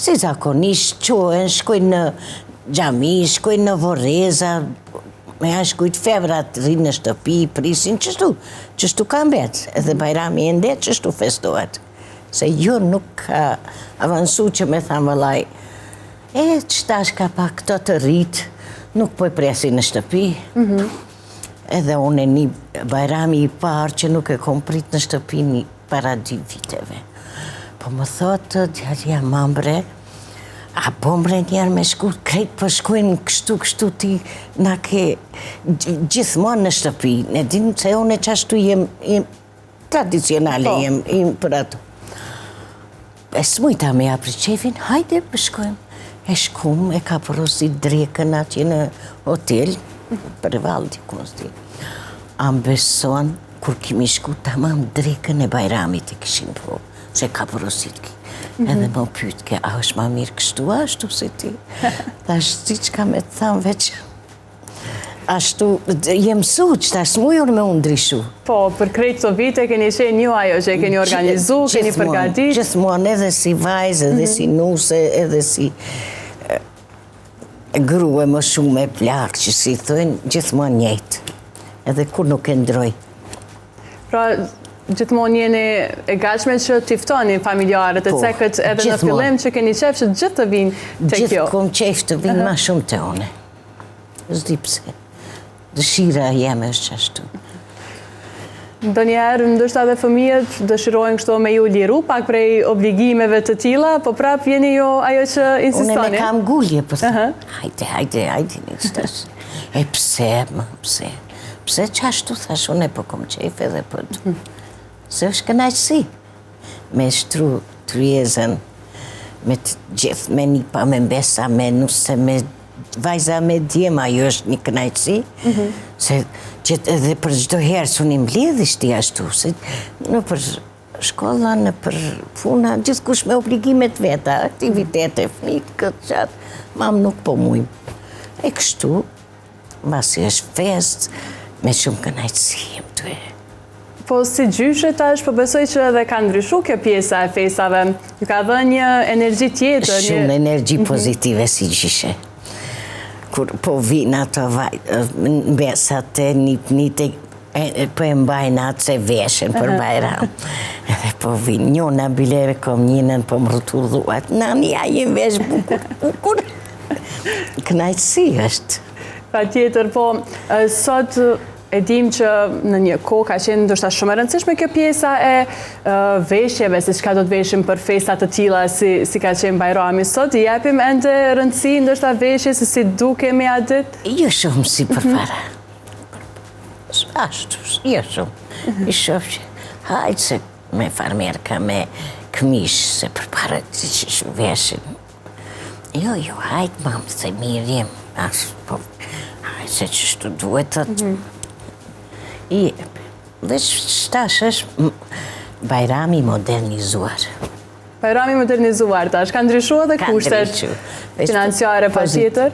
Si zakonisht qohen, shkojnë në gjami, shkojnë në voreza, me janë shkujt fevrat, rinë në shtëpi, prisin, qështu ka mbet, edhe Bajrami e ndet, qështu festohet. Se jo nuk ka avansu që me thamë vëllaj, qëtash ka pa këto të rritë, nuk po e presi në shtëpi. Edhe unë e një Bajrami i parë që nuk e kom prit në shtëpi një para 2 viteve. Po më thotë, djalja mambre, a bombre njerë me shku, krejt për shkujnë kështu ti na ke gjithmonë në shtëpi. Ne dinë se unë e qashtu jem tradicionale, jem për ato. E smujta me apri qefin, hajde për shkojmë. E shkum, e ka porosit drekën atje në hotel, për valdi, kumësti. Am beson, kur kimi shku, tamam drekën e Bajramit e kishin po, se ka porosit ki. Edhe më pytke, a është ma mirë kështu, ashtu si ti? Ta është ti që ka me të thamë veç. Ashtu, jem su që ta smujur me unë ndryshu. Po, për krejtë të vite, keni qenë një ajo që keni organizu, keni përgatit? Gjithmonë, edhe si vajzë, edhe si nuse, edhe si grue më shumë e plakë, që si thënë, gjithmonë njëjtë. Edhe kur nuk e ndroj. Pra, gjithmonë jeni e gatshme që tiftoni familjarët e cekët edhe në fillim që keni qef që gjithë të vinë të kjo. Gjithë kom qef të vinë ma shumë të one. Zdi pse. Dëshira jeme është qashtu. Do njerë, ndështë edhe fëmijët dëshirojnë kështu me ju liru pak prej obligimeve të tila, po prap jeni jo ajo që insistoni? Unë me kam gullje, po thë. Hajde, një qëtash. E pse, pse? Pse qashtu thash, unë e po kom qef edhe për të. Se është kënaqësi. Me shtru tryezën, me të gjithë, me një pa me mbesa, me nuse, me vajza me djema, jo është një kënaqësi. Se edhe për çdo herë së unë mbledhishti ashtu, se në për shkolla, në për puna, gjithkush me obligimet veta, aktivitete, fëmijët, këtë qatë, mam nuk po mujmë. E kështu, masi është fest, me shumë kënaqësi jem të e. Po si gjyshe tash, po besoj që edhe ka ndryshu kjo pjesa e festave, ju ka dhe një energji tjetër. Shumë energji pozitive si gjyshe. Kur po vinë ato besat e njëte, po e mbajnë atë se veshen për Bajram. Edhe po vinë, njona bileve kom njënën, po më rëtur dhuat, nani, a jem vesh bukur. Kënaqësi është. Pa tjetër, po, sot e dim që në një kohë ka qenë ndoshta shumë e rëndësishme kjo pjesa e veshjeve, se çka do të veshim për festat të tilla si ka qenë Bajrami. Sot i japim ende rëndësi ndoshta veshjes se si dukemi atë ditë? Jo shumë si përpara. Ashtu, jo shumë. I shoh që hajtë se me farmerka, me këmish, se përpara që veshin. Jo, hajtë mamë, se mirë jem. Hajtë se qështu duhet atë. Dhe shtash është Bajrami modernizuar. Bajrami modernizuar, tash ka ndryshuar dhe kushtet financiare pa tjetër?